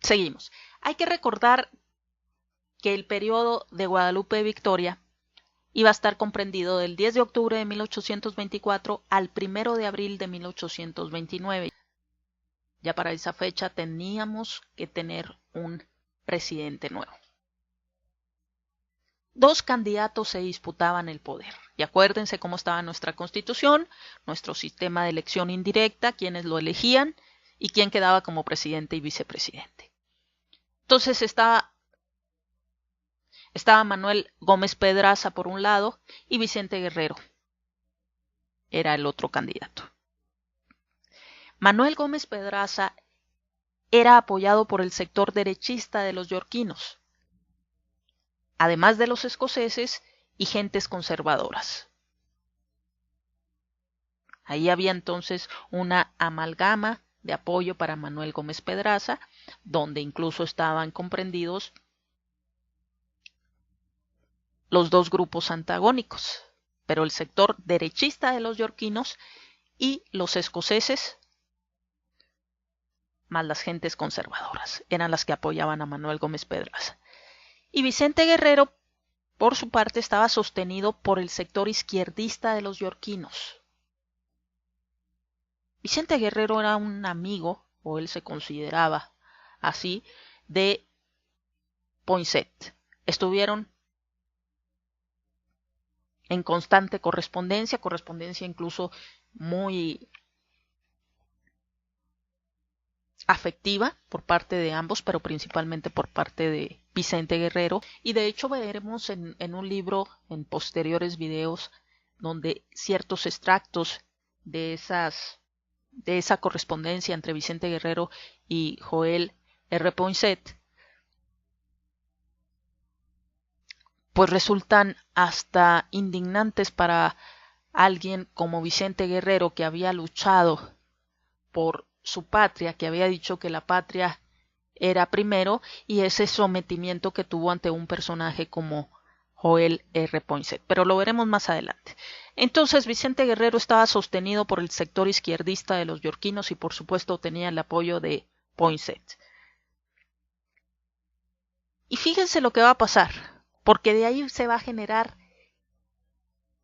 Seguimos. Hay que recordar que el periodo de Guadalupe Victoria iba a estar comprendido del 10 de octubre de 1824 al 1 de abril de 1829. Ya para esa fecha teníamos que tener un presidente nuevo. Dos candidatos se disputaban el poder. Y acuérdense cómo estaba nuestra Constitución, nuestro sistema de elección indirecta, quienes lo elegían y quién quedaba como presidente y vicepresidente. Entonces estaba Manuel Gómez Pedraza por un lado y Vicente Guerrero era el otro candidato. Manuel Gómez Pedraza era apoyado por el sector derechista de los yorquinos, además de los escoceses y gentes conservadoras. Ahí había entonces una amalgama de apoyo para Manuel Gómez Pedraza, donde incluso estaban comprendidos los dos grupos antagónicos, pero el sector derechista de los yorquinos y los escoceses, más las gentes conservadoras, eran las que apoyaban a Manuel Gómez Pedraza. Y Vicente Guerrero, por su parte, estaba sostenido por el sector izquierdista de los yorquinos. Vicente Guerrero era un amigo, o él se consideraba así, de Poinsett. Estuvieron en constante correspondencia incluso muy afectiva por parte de ambos, pero principalmente por parte de Vicente Guerrero. Y de hecho veremos en un libro, en posteriores videos, donde ciertos extractos de esa correspondencia entre Vicente Guerrero y Joel R. Poinsett, pues resultan hasta indignantes para alguien como Vicente Guerrero, que había luchado por su patria, que había dicho que la patria era primero, y ese sometimiento que tuvo ante un personaje como Joel R. Poinsett. Pero lo veremos más adelante. Entonces Vicente Guerrero estaba sostenido por el sector izquierdista de los yorquinos y por supuesto tenía el apoyo de Poinsett. Y fíjense lo que va a pasar, porque de ahí se va a generar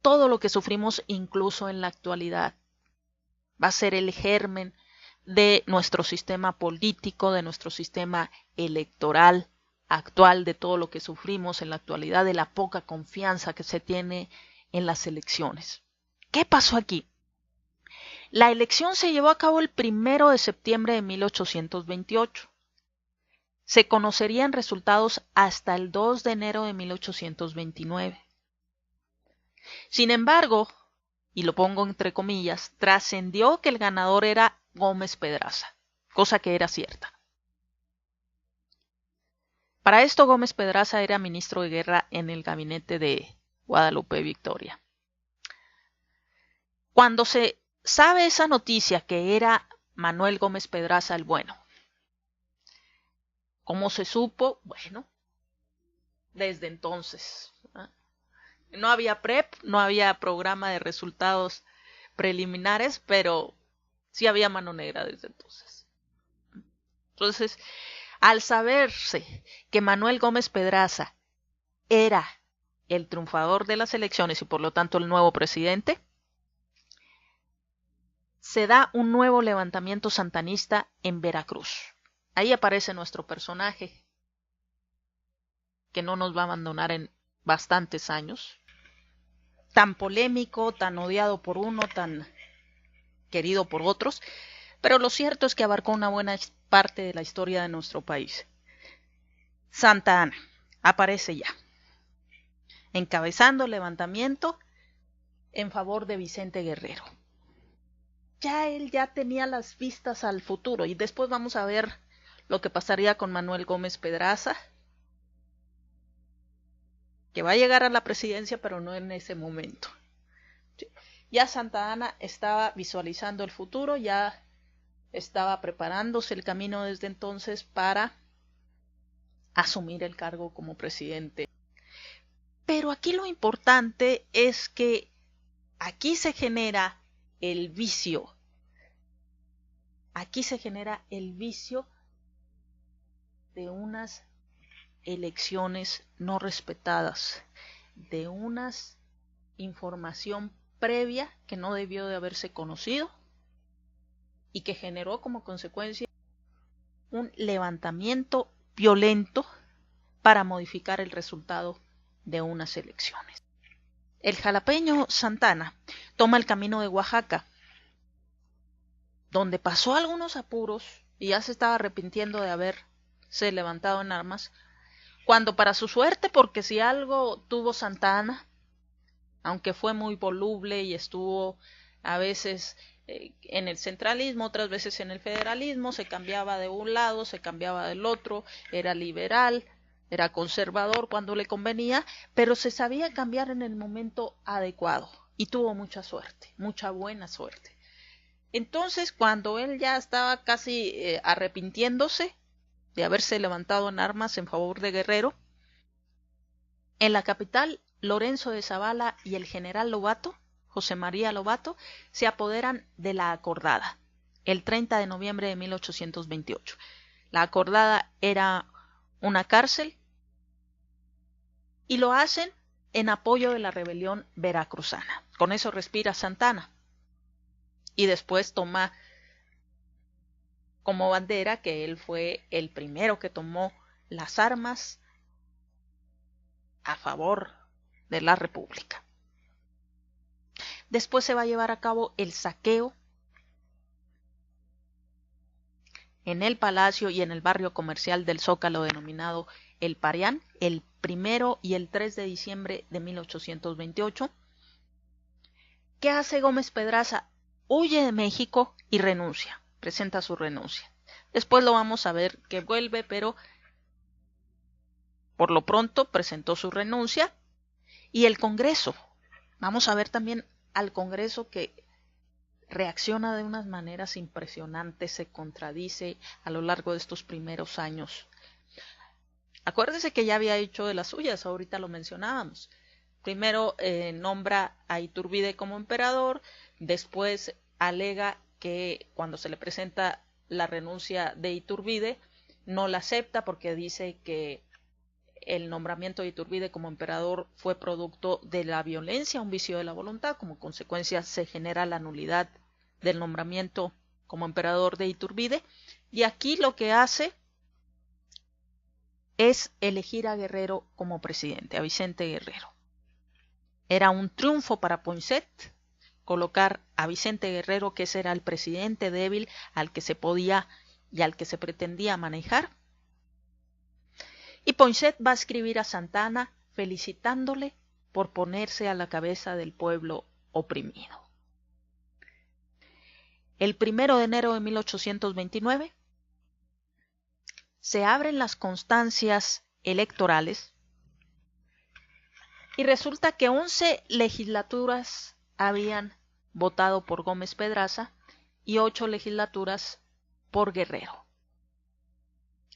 todo lo que sufrimos incluso en la actualidad. Va a ser el germen de nuestro sistema político, de nuestro sistema electoral actual, de todo lo que sufrimos en la actualidad, de la poca confianza que se tiene en las elecciones. ¿Qué pasó aquí? La elección se llevó a cabo el 1 de septiembre de 1828. Se conocerían resultados hasta el 2 de enero de 1829. Sin embargo, y lo pongo entre comillas, trascendió que el ganador era Gómez Pedraza, cosa que era cierta. Para esto Gómez Pedraza era ministro de guerra en el gabinete de Guadalupe Victoria. Cuando se sabe esa noticia que era Manuel Gómez Pedraza el bueno, ¿cómo se supo? Bueno, desde entonces. No había PREP, no había programa de resultados preliminares, pero sí había mano negra desde entonces. Entonces, al saberse que Manuel Gómez Pedraza era el triunfador de las elecciones y por lo tanto el nuevo presidente, se da un nuevo levantamiento santanista en Veracruz. Ahí aparece nuestro personaje, que no nos va a abandonar en bastantes años, tan polémico, tan odiado por uno, tan querido por otros, pero lo cierto es que abarcó una buena parte de la historia de nuestro país. Santa Anna aparece ya, encabezando el levantamiento en favor de Vicente Guerrero. Él ya tenía las vistas al futuro y después vamos a ver lo que pasaría con Manuel Gómez Pedraza, que va a llegar a la presidencia, pero no en ese momento. Ya Santa Anna estaba visualizando el futuro, ya estaba preparándose el camino desde entonces para asumir el cargo como presidente. Pero aquí lo importante es que aquí se genera el vicio. Aquí se genera el vicio de unas elecciones no respetadas, de una información previa que no debió de haberse conocido y que generó como consecuencia un levantamiento violento para modificar el resultado de unas elecciones. El jalapeño Santana toma el camino de Oaxaca, donde pasó algunos apuros y ya se estaba arrepintiendo de haberse levantado en armas, cuando para su suerte, porque si algo tuvo Santana, aunque fue muy voluble y estuvo a veces en el centralismo, otras veces en el federalismo, se cambiaba de un lado, se cambiaba del otro, era liberal, era conservador cuando le convenía, pero se sabía cambiar en el momento adecuado y tuvo mucha suerte, mucha buena suerte. Entonces, cuando él ya estaba casi arrepintiéndose de haberse levantado en armas en favor de Guerrero, en la capital, Lorenzo de Zavala y el general Lobato, José María Lobato, se apoderan de la Acordada, el 30 de noviembre de 1828. La Acordada era una cárcel y lo hacen en apoyo de la rebelión veracruzana. Con eso respira Santana. Y después toma como bandera que él fue el primero que tomó las armas a favor de la República. Después se va a llevar a cabo el saqueo en el Palacio y en el barrio comercial del Zócalo denominado El Parián, el 1 y el 3 de diciembre de 1828. ¿Qué hace Gómez Pedraza? Huye de México y renuncia, presenta su renuncia. Después lo vamos a ver que vuelve, pero por lo pronto presentó su renuncia. Y el Congreso, vamos a ver también al Congreso que reacciona de unas maneras impresionantes, se contradice a lo largo de estos primeros años. Acuérdese que ya había hecho de las suyas, ahorita lo mencionábamos. Primero nombra a Iturbide como emperador, después alega que cuando se le presenta la renuncia de Iturbide, no la acepta porque dice que el nombramiento de Iturbide como emperador fue producto de la violencia, un vicio de la voluntad. Como consecuencia se genera la nulidad del nombramiento como emperador de Iturbide. Y aquí lo que hace es elegir a Guerrero como presidente, a Vicente Guerrero. Era un triunfo para Poinsett colocar a Vicente Guerrero, que ese era el presidente débil al que se podía y al que se pretendía manejar. Y Poinsett va a escribir a Santana felicitándole por ponerse a la cabeza del pueblo oprimido. El 1 de enero de 1829 se abren las constancias electorales y resulta que 11 legislaturas habían votado por Gómez Pedraza y 8 legislaturas por Guerrero.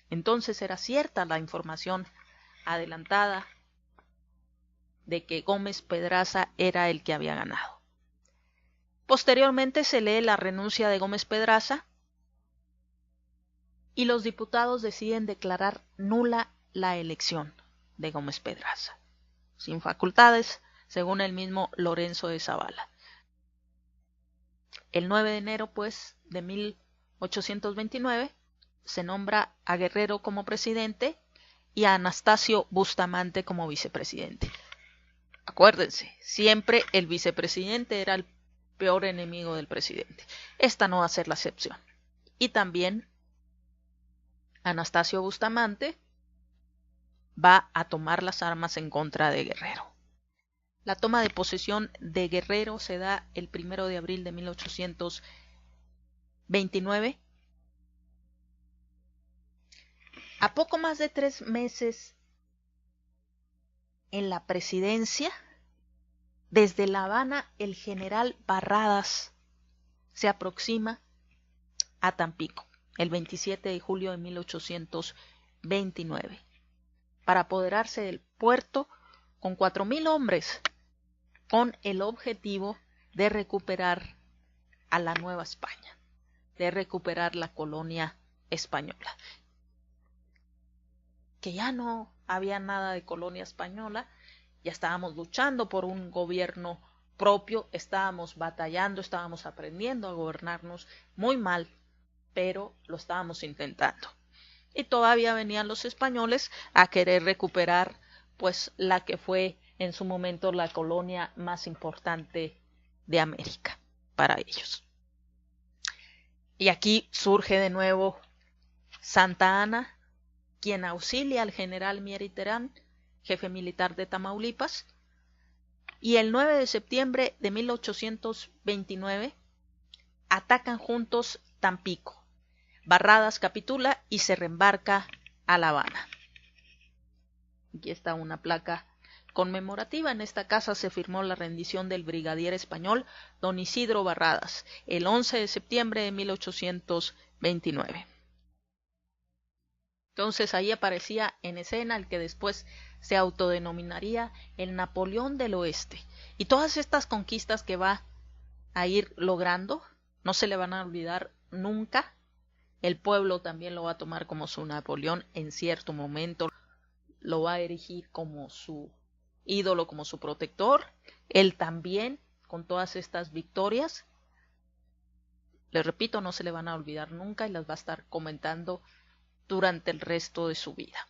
Entonces era cierta la información adelantada de que Gómez Pedraza era el que había ganado. Posteriormente se lee la renuncia de Gómez Pedraza y los diputados deciden declarar nula la elección de Gómez Pedraza, sin facultades, según el mismo Lorenzo de Zavala. El 9 de enero, pues, de 1829, se nombra a Guerrero como presidente y a Anastasio Bustamante como vicepresidente. Acuérdense, siempre el vicepresidente era el peor enemigo del presidente. Esta no va a ser la excepción. Y también Anastasio Bustamante va a tomar las armas en contra de Guerrero. La toma de posesión de Guerrero se da el 1 de abril de 1829. A poco más de 3 meses en la presidencia, desde La Habana el general Barradas se aproxima a Tampico el 27 de julio de 1829 para apoderarse del puerto con 4,000 hombres, con el objetivo de recuperar a la Nueva España, de recuperar la colonia española. que ya no había nada de colonia española, ya estábamos luchando por un gobierno propio, estábamos batallando, estábamos aprendiendo a gobernarnos muy mal, pero lo estábamos intentando. Y todavía venían los españoles a querer recuperar pues la que fue en su momento la colonia más importante de América para ellos. Y aquí surge de nuevo Santa Anna, quien auxilia al general Mier Terán, jefe militar de Tamaulipas, y el 9 de septiembre de 1829 atacan juntos Tampico. Barradas capitula y se reembarca a La Habana. Aquí está una placa conmemorativa. En esta casa se firmó la rendición del brigadier español don Isidro Barradas el 11 de septiembre de 1829. Entonces ahí aparecía en escena el que después se autodenominaría el Napoleón del Oeste. Y todas estas conquistas que va a ir logrando no se le van a olvidar nunca. El pueblo también lo va a tomar como su Napoleón en cierto momento, lo va a erigir como su ídolo, como su protector. Él también, con todas estas victorias, les repito, no se le van a olvidar nunca y las va a estar comentando durante el resto de su vida.